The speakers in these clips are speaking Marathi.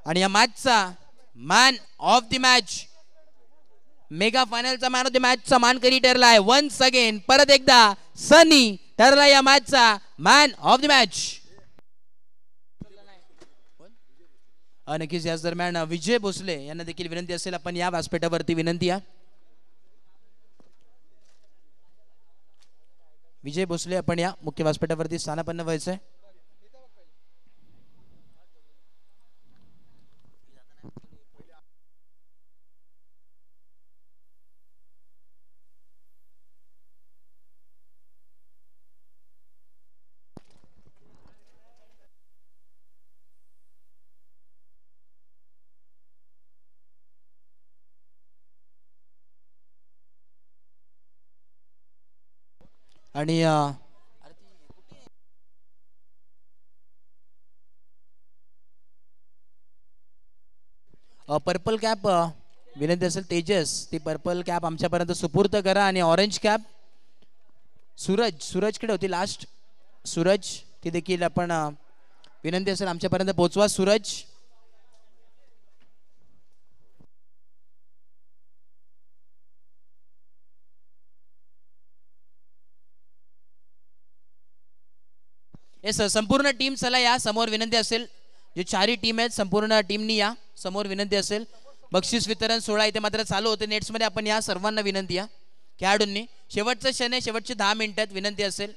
आणि या मॅचचा man of the match, mega फायनलचा मॅन ऑफ द मॅचचा मानकरी ठरलाय. वन्स अगेन परत एकदा सनी ठरला या मॅचचा मॅन ऑफ द मॅच. नक्कीच याच दरम्यान विजय भोसले यांना देखील विनंती असेल आपण या व्यासपीठावरती. विनंती आहे विजय भोसले, आपण या मुख्य व्यासपीठावरती स्थानापन्न व्हायचंय. आणि पर्पल कॅप विनंती असेल तेजस, ती पर्पल कॅप आमच्यापर्यंत सुपूर्त करा. आणि ऑरेंज कॅप सूरजकडे होती लास्ट, सूरज ती देखील आपण विनंती असेल आमच्यापर्यंत पोहोचवा. सूरज येस संपूर्ण टीम चला या समोर. विनंती असेल जे चारही टीम आहेत संपूर्ण टीमनी या समोर. विनंती असेल बक्षीस वितरण सोहळा इथे मात्र चालू होते नेट्समध्ये. आपण या सर्वांना विनंती या खेळाडूंनी. शेवटचं क्षण आहे, शेवटचे 10 मिनिटात. विनंती असेल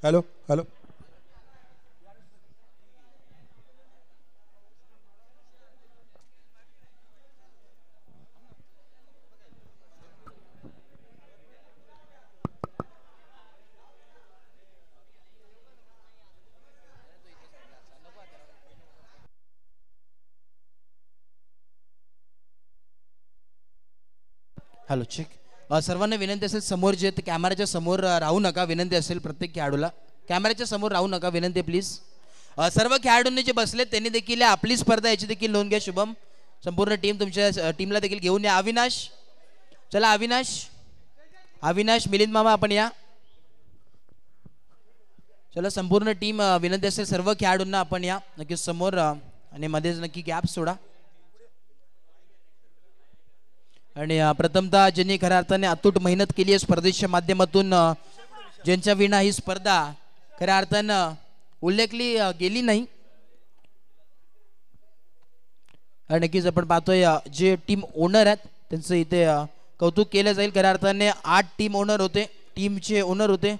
हॅलो हॅलो हॅलो चेक. सर्वांना विनंती असेल समोर जे कॅमेऱ्याच्या समोर राहू नका, विनंती असेल प्रत्येक खेळाडूला कॅमेऱ्याच्या समोर राहू नका, विनंती प्लीज. सर्व खेळाडूंनी जे बसले त्यांनी देखील आपली स्पर्धा याची देखील नोंद घ्या. शुभम संपूर्ण टीम तुमच्या टीमला देखील घेऊन या. अविनाश चला, अविनाश मिलिंद मामा आपण या. चला संपूर्ण टीम विनंती असेल सर्व खेळाडूंना आपण या नक्कीच समोर आणि मध्येच नक्की गॅप सोडा. आणि प्रथमतः ज्यांनी खऱ्या अर्थाने अतूट मेहनत केली आहे स्पर्धेच्या माध्यमातून, ज्यांच्या विना ही स्पर्धा खऱ्या अर्थानं उल्लेखली गेली नाही. आणि नक्कीच आपण पाहतोय जे टीम ओनर आहेत त्यांचं इथे कौतुक केलं जाईल. खऱ्या अर्थाने 8 टीमचे ओनर होते.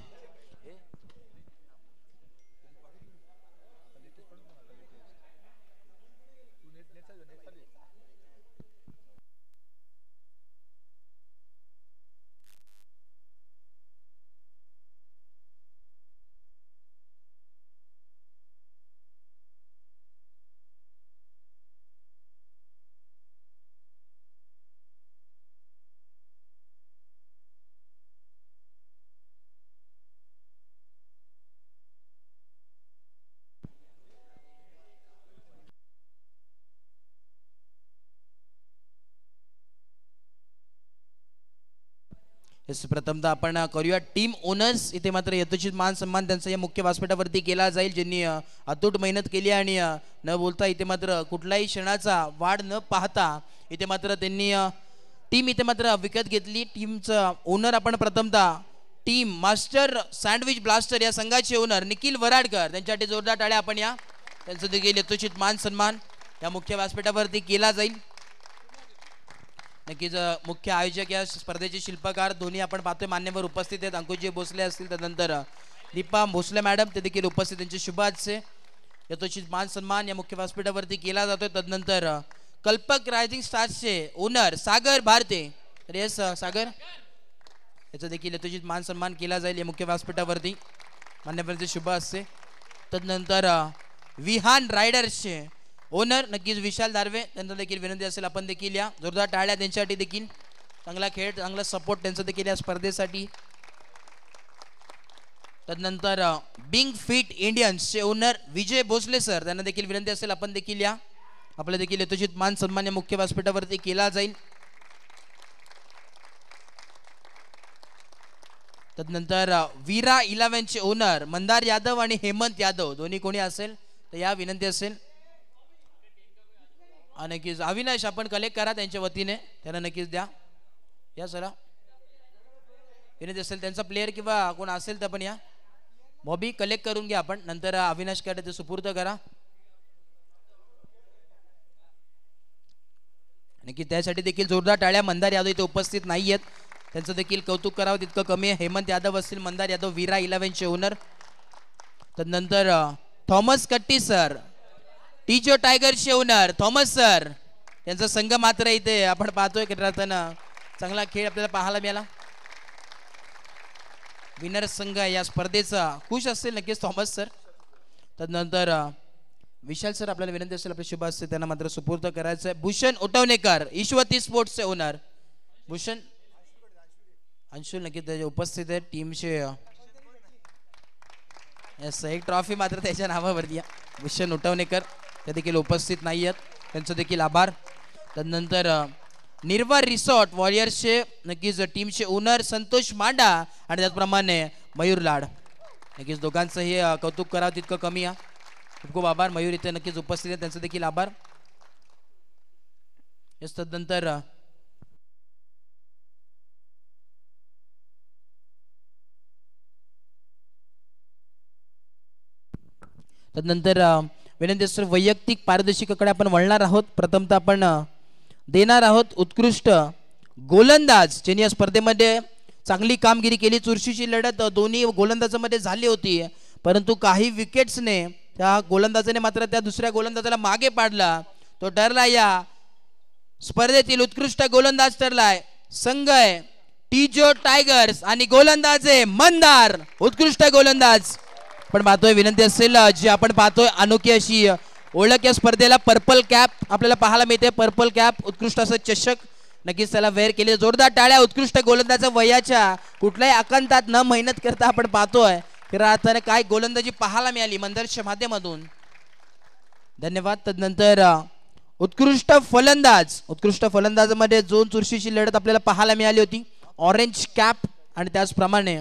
प्रथमतः आपण करूया टीम ओनर्स. इथे मात्र यथोचित मान सन्मान त्यांचा या मुख्य व्यासपीठावरती केला जाईल, ज्यांनी अतूट मेहनत केली आणि न बोलता इथे मात्र कुठलाही क्षणाचा वाढ न पाहता इथे मात्र त्यांनी टीम इथे मात्र विकत घेतली. टीमचं ओनर आपण प्रथमतः टीम मास्टर सँडविच ब्लास्टर या संघाचे ओनर निखिल वराडकर त्यांच्यासाठी जोरदार टाळ्या आपण या. त्यांचं देखील यथोचित मान सन्मान या मुख्य व्यासपीठावरती केला जाईल. नक्कीच मुख्य आयोजक या स्पर्धेचे शिल्पकार दोन्ही आपण पाहतोय मान्यवर उपस्थित आहेत. अंकुशजी भोसले असतील, त्यानंतर दीपा भोसले मॅडम ते देखील उपस्थित, त्यांचे शुभाशय यथोचित मान सन्मान या मुख्य व्यासपीठावरती केला जातोय. तदनंतर कल्पक रायझिंग स्टार्सचे ओनर सागर भारते, तर येस सागर, याचा देखील यथोचित मान सन्मान केला जाईल या मुख्य व्यासपीठावरती मान्यवरचे शुभाशय. तदनंतर विहान रायडर्सचे ओनर नक्कीच विशाल दारवे, त्यांना देखील विनंती असेल आपण देखील या. जोरदार टाळ्या त्यांच्यासाठी देखील. चांगला खेळ, चांगला सपोर्ट त्यांचा देखील या स्पर्धेसाठी. तदनंतर बिंग फिट इंडियन्सचे ओनर विजय भोसले सर, त्यांना देखील विनंती असेल आपण देखील या. आपल्या देखील यथोचित मान सन्मान या मुख्य व्यासपीठावरती केला जाईल. तदनंतर वीरा 11चे ओनर मंदार यादव आणि हेमंत यादव, दोन्ही कोणी असेल तर या, विनंती असेल. नक्कीच अविनाश आपण कलेक्ट करा त्यांच्या वतीने, त्यांना नक्कीच द्या या सरा, विनंती असेल. त्यांचा प्लेअर किंवा कोण असेल तर पण या. बॉबी कलेक्ट करून घ्या आपण, नंतर अविनाश कडे ते सुपूर्द करा. नक्की त्यासाठी देखील जोरदार टाळ्या. मंदार यादव इथे उपस्थित नाही आहेत, त्यांचं देखील कौतुक करावं तितकं कमी आहे. हेमंत यादव असतील, मंदार यादव, वीरा 11चे ओनर. तदनंतर थॉमस कट्टी सर, टीचो टायगर्सचे ओनर थॉमस सर, यांचा संघ मात्र इथे आपण पाहतोय चांगला खेळ आपल्याला पाहायला मिळाला. विनर संघ या स्पर्धेचा खुश असतील नक्कीच थॉमस सर. तदनंतर विशाल सर, आपल्याला विनंती असेल आपले शुभ असते त्यांना मात्र सुपूर्द करायचं आहे. भूषण उटवणेकर ईश्वती स्पोर्ट्सचे ओनर, भूषण अंशुल नक्की त्याचे उपस्थित आहे टीमचे. एक ट्रॉफी मात्र त्याच्या नावावरती या. भूषण उटवणेकर ते देखील उपस्थित नाही आहेत, त्यांचं देखील आभार. तदनंतर निर्वार रिसॉर्ट वॉरियर्सचे नक्कीच टीमचे ओनर संतोष मांडा आणि त्याचप्रमाणे मयूर लाड, नक्कीच दोघांचंही कौतुक करावं तितकं कमी आहे. खूप खूप आभार. मयूर इथे नक्कीच उपस्थित आहे, त्यांचं देखील आभार. तदनंतर विनंती असते वैयक्तिक पारदर्शकाकडे आपण वळणार आहोत. प्रथमतः आपण देणार आहोत उत्कृष्ट गोलंदाज, ज्यांनी या स्पर्धेमध्ये चांगली कामगिरी केली. चुरशीची लढत दोन्ही गोलंदाजांमध्ये झाली होती. परंतु काही विकेट्सने त्या गोलंदाजाने मात्र त्या दुसऱ्या गोलंदाजाला मागे पाडला. तो ठरला या स्पर्धेतील उत्कृष्ट गोलंदाज ठरलाय संघ आहे टीजो टायगर्स आणि गोलंदाज आहे मंदार, उत्कृष्ट गोलंदाज. पण पाहतोय विनंती असेल जी आपण पाहतोय अनोखी अशी ओळख या स्पर्धेला, पर्पल कॅप आपल्याला पाहायला मिळते. पर्पल कॅप, उत्कृष्ट असं चषक नक्कीच त्याला वेअर केले. जोरदार टाळ्या. उत्कृष्ट गोलंदाज वयाच्या कुठल्याही आकांतात न मेहनत करता आपण पाहतोय खऱ्या अर्थाने काय गोलंदाजी पाहायला मिळाली मंदारच्या माध्यमातून. धन्यवाद. तदनंतर उत्कृष्ट फलंदाज, उत्कृष्ट फलंदाजामध्ये जोन चुरशीची लढत आपल्याला पाहायला मिळाली होती. ऑरेंज कॅप आणि त्याचप्रमाणे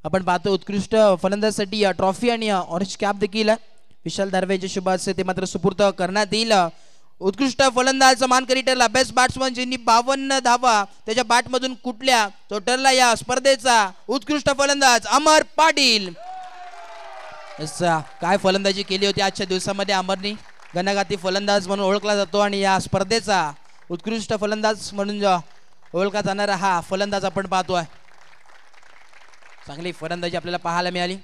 आपण पाहतो उत्कृष्ट फलंदाजासाठी ट्रॉफी आणि ऑरेंज कॅप देखील विशाल दार्वेच्या शुभ हस्ते ते मात्र सुपूर्त करण्यात येईल. उत्कृष्ट फलंदाज मानकरी ठरला. बेस्ट बॅट्समन ज्यांनी 52 धावा त्याच्या बॅटमधून कुठल्या, तो ठरला या स्पर्धेचा उत्कृष्ट फलंदाज अमर पाटील. काय फलंदाजी केली होती आजच्या दिवसामध्ये अमरनी. घनघाती फलंदाज म्हणून ओळखला जातो आणि या स्पर्धेचा उत्कृष्ट फलंदाज म्हणून ओळखला जाणारा हा फलंदाज आपण पाहतोय. चांगली फलंदाजी आपल्याला पाहायला मिळाली.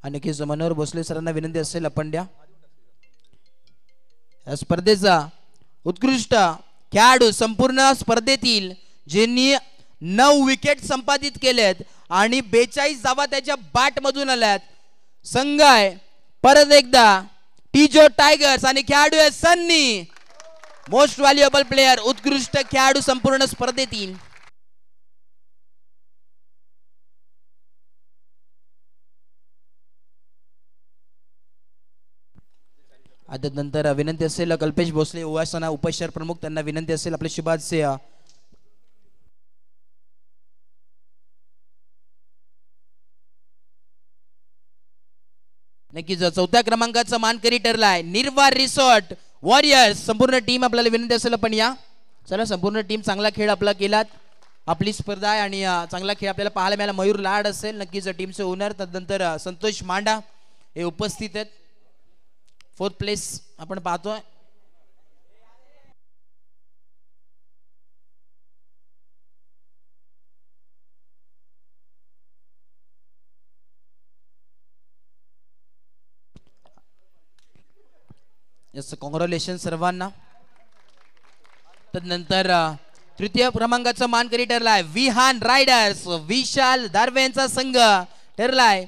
आणि नक्कीच मनोहर भोसले सरांना विनंती असेल आपण द्या. या स्पर्धेचा उत्कृष्ट खेळाडू संपूर्ण स्पर्धेतील ज्यांनी 9 विकेट संपादित केलेत आणि 42 धावा त्याच्या बॅट मधून आल्यात संघ आहे परत एकदा टीजो टायगर्स आणि खेळाडू आहे सन्नी. मोस्ट व्हॅल्युएबल प्लेयर, उत्कृष्ट खेळाडू संपूर्ण स्पर्धेतील. नंतर विनंती असेल कल्पेश भोसले उवासना उपशहर प्रमुख, त्यांना विनंती असेल आपले शुभाचे नक्कीच. चौथ्या क्रमांकाचा मानकरी ठरलाय निर्वार रिसॉर्ट वॉरियर्स. संपूर्ण टीम आपल्याला विनंती असेल आपण या. चला संपूर्ण टीम चांगला खेळ आपला केलात. आपली स्पर्धा आहे आणि चांगला खेळ आपल्याला पाहायला मिळाला. मयूर लाड असेल नक्कीच टीमचे ओनर. त्यानंतर संतोष मांडा हे उपस्थित आहेत. 4th प्लेस आपण पाहतोय. यस, कॉंग्रॅच्युलेशन सर्वांना. तदनंतर तृतीय क्रमांकाचा मानकरी ठरलाय विहान रायडर्स. विशाल दार्वेंचा संघ ठरलाय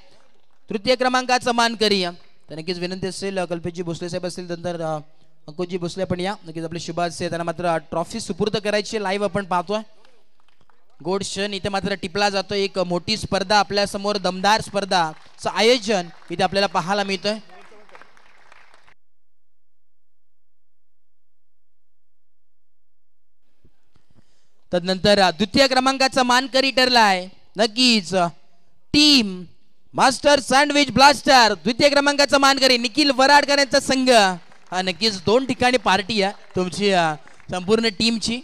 तृतीय क्रमांकाचा मानकरी. तर नक्कीच विनंती असेल कल्पेशजी भोसले साहेब असतील, नंतर अंकुशजी भोसले पण या. नक्कीच आपले शुभाचे त्यांना मात्र ट्रॉफी सुपूर्द करायची लाईव्ह आपण पाहतोय. गोड क्षण इथे मात्र टिपला जातो. एक मोठी स्पर्धा आपल्या समोर, दमदार स्पर्धाचं आयोजन इथे आपल्याला पाहायला मिळतंय. तदनंतर द्वितीय क्रमांकाचा मानकरी ठरलाय नक्कीच टीम मास्टर सँडविच ब्लास्टर. द्वितीय क्रमांकाचा मानकरी निखिल वराडकर यांचा संघ. नक्कीच 2 ठिकाणी पार्टी आहे तुमची संपूर्ण टीमची.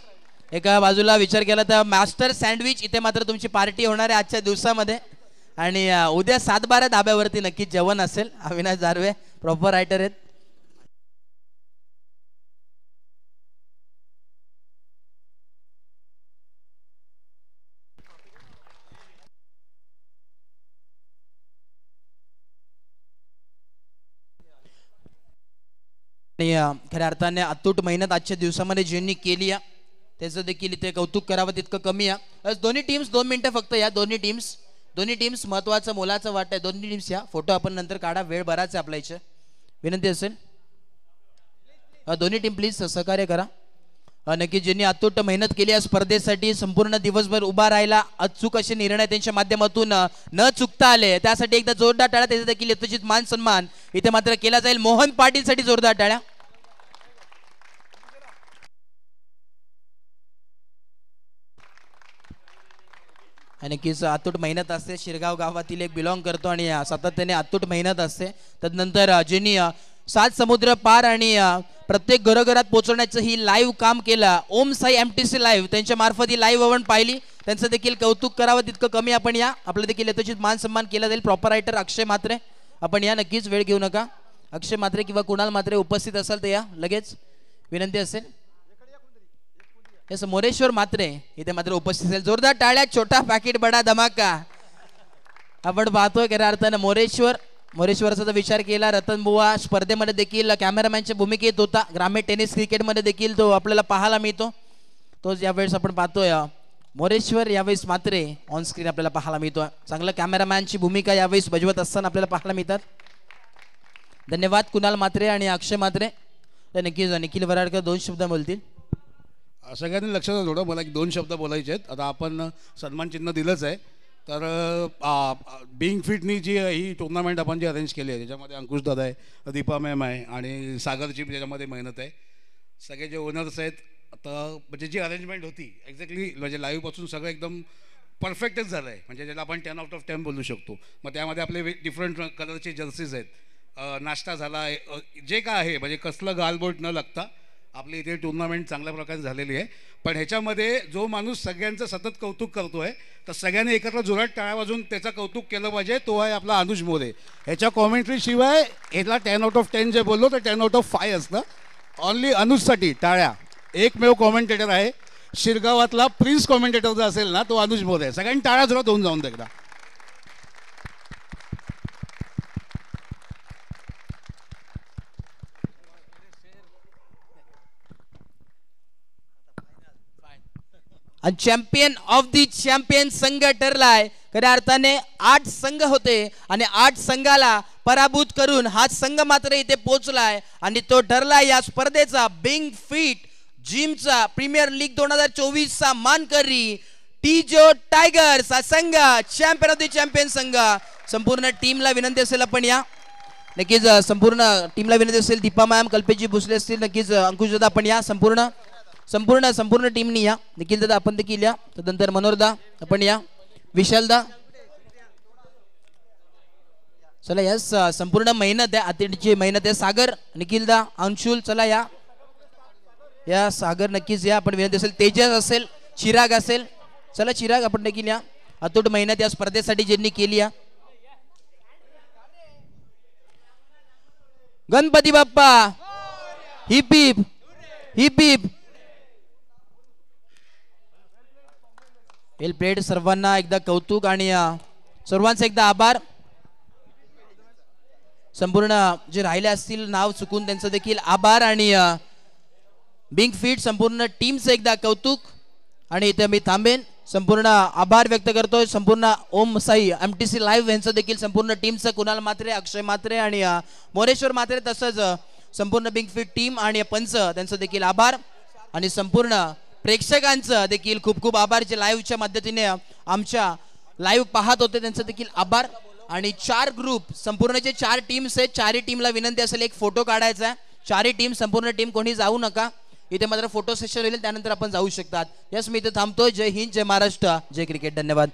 एका बाजूला विचार केला तर मास्टर सँडविच इथे मात्र तुमची पार्टी होणार आहे आजच्या दिवसामध्ये. आणि उद्या 7-12 धाब्यावरती नक्कीच जेवण असेल. अविनाश दारवे प्रॉपर रायटर आहेत. खऱ्या अर्थाने अतूट मेहनत आजच्या दिवसामध्ये ज्यांनी केली आहे त्याचं देखील इथे कौतुक करावं तितकं कमी आहे. दोन्ही टीम्स 2 मिनिटं फक्त या. दोन्ही टीम्स महत्वाचं मोलाचं वाटतंय. दोन्ही टीम्स या. फोटो आपण नंतर काढा, वेळ बराच आहे आपल्या इथे. विनंती असेल दोन्ही टीम प्लीज सहकार्य करा. नक्की ज्यांनी अतूट मेहनत केली या स्पर्धेसाठी, संपूर्ण दिवसभर उभा राहिला, अचूक असे निर्णय त्यांच्या माध्यमातून न चुकता आले, त्यासाठी एकदा जोरदार टाळ्या. त्याचा देखील यथोचित मान सन्मान इथे मात्र केला जाईल. मोहन पाटील साठी जोरदार टाळ्या. नक्कीच अतूट मेहनत असते. शिरगाव गावातील एक बिलॉंग करतो आणि सातत्याने अतूट मेहनत असते. तदनंतर ज्यांनी 7 समुद्र पार आणि प्रत्येक घरोघरात पोहोचवण्याचं ही लाईव्ह काम केलं, ओम साई MTC लाईव्ह, त्यांच्या मार्फत ही लाईव्ह आपण पाहिली. त्यांचं देखील कौतुक करावं तितकं कमी आपण या. आपलं देखील यथोचित मान सन्मान केला जाईल. प्रॉपर रायटर अक्षय म्हात्रे आपण या. नक्कीच वेळ घेऊ नका. अक्षय म्हात्रे किंवा कुणाल म्हात्रे उपस्थित असाल तर या लगेच. विनंती असेल. यस मोरेश्वर मात्रे इथे मात्र उपस्थित असेल. जोरदार टाळ्या. छोटा पॅकेट बडा धमाका आपण पाहतोय. खऱ्या अर्थानं मोरेश्वरचा जर विचार केला रतन बुवा स्पर्धेमध्ये देखील कॅमेरामॅनच्या भूमिकेत होता. ग्रामीण टेनिस क्रिकेटमध्ये देखील तो आपल्याला पाहायला मिळतो. तोच यावेळेस आपण पाहतोय मोरेश्वर यावेळेस मात्रे ऑन स्क्रीन आपल्याला पाहायला मिळतो. चांगलं कॅमेरामॅनची भूमिका यावेळेस बजावत असताना आपल्याला पाहायला मिळतात. धन्यवाद कुणाल मात्रे आणि अक्षय मात्रे. तर नक्कीच निखिल वराडकर 2 शब्द बोलतील. सगळ्यांनी लक्षात थोडं मला 2 शब्द बोलायचे आहेत. आता आपण सन्मान चिन्ह दिलंच आहे. तर बिंग फिटनी जी ही टुर्नामेंट आपण जी अरेंज केली आहे त्याच्यामध्ये अंकुश दादा आहे, दीपा मॅम आहे आणि सागरची त्याच्यामध्ये मेहनत आहे. सगळे जे ओनर्स आहेत आता म्हणजे जी अरेंजमेंट होती एक्झॅक्टली म्हणजे लाईव्हपासून सगळं एकदम परफेक्टच झालं आहे. म्हणजे ज्याला आपण 10 आउट ऑफ 10 बोलू शकतो. मग त्यामध्ये आपले डिफरंट कलरचे जर्सीज आहेत. नाश्ता झाला जे काय आहे म्हणजे कसलं गालबोट न लागता आपली इथे टुर्नामेंट चांगल्या प्रकारे झालेली आहे. पण ह्याच्यामध्ये जो माणूस सगळ्यांचं सतत कौतुक करतो आहे तर सगळ्यांनी एकत्र जोरात टाळ्या वाजून त्याचं कौतुक केलं पाहिजे. तो आहे आपला अनुज मोरे. ह्याच्या कॉमेंट्रीशिवाय ह्याला 10 आउट ऑफ 10 जे बोललो तर 10 आउट ऑफ 5 असतं. ऑनली अनुजसाठी टाळ्या. एकमेव कॉमेंटेटर आहे शिरगावातला प्रिन्स कॉमेंटेटर जो असेल ना तो अनुज मोरे आहे. सगळ्यांनी टाळ्या जोरात होऊन जाऊन एकदा. आणि चॅम्पियन ऑफ दी चॅम्पियन संघ ठरलाय. खऱ्या अर्थाने 8 संघ होते आणि 8 संघाला पराभूत करून हा संघ मात्र इथे पोहोचलाय आणि तो ठरलाय या स्पर्धेचा बिंग फिट जिमचा प्रीमियर लीग 2024 चा मानकरी टीजो टायगर्स हा संघ चॅम्पियन ऑफ दी चॅम्पियन संघ. संपूर्ण टीमला विनंती असेल आपण या नक्कीच संपूर्ण टीमला विनंती असेल. दीपा मॅम कल्पेशजी भोसले असतील नक्कीच अंकुश दादा आपण या संपूर्ण टीमनी या. निखिल दादा आपण देखील या. तदनंतर मनोहरदा आपण या. विशालदा चला यस संपूर्ण मेहनत आहे अतिथीची मेहनत आहे. सागर निखिलदा अंशुल चला या सागर नक्कीच या आपण विनंती असेल. तेजस असेल चिराग असेल चला चिराग आपण देखील या. अतूट मेहनत या स्पर्धेसाठी ज्यांनी केली या. Ganpati Bappa heap heap heap heap. वेल प्लेड. सर्वांना एकदा कौतुक आणि सर्वांचा एकदा आभार. संपूर्ण जे राहिले असतील नाव चुकून त्यांचं देखील आभार आणि बिंग फिट संपूर्ण टीमचं एकदा कौतुक. आणि इथे मी थांबेन. संपूर्ण आभार व्यक्त करतोय संपूर्ण ओम साई MTC लाईव्ह यांचं देखील संपूर्ण टीमचं कुणाल मात्रे अक्षय मात्रे आणि मोरेश्वर मात्रे तसंच संपूर्ण बिंग फिट टीम आणि पंच त्यांचं देखील आभार. आणि संपूर्ण प्रेक्षकांचं देखील खूप खूप आभार जे लाईव्हच्या मदतीने आमच्या लाईव्ह पाहत होते त्यांचं देखील आभार. आणि 4 ग्रुप संपूर्ण जे 4 टीम्स आहेत 4ही टीमला विनंती असेल एक फोटो काढायचा आहे. 4ही टीम संपूर्ण टीम कोणी जाऊ नका. इथे मात्र फोटो सेशन होईल त्यानंतर आपण जाऊ शकतात. यस मी इथे थांबतोय. जय हिंद जय महाराष्ट्र जय क्रिकेट. धन्यवाद.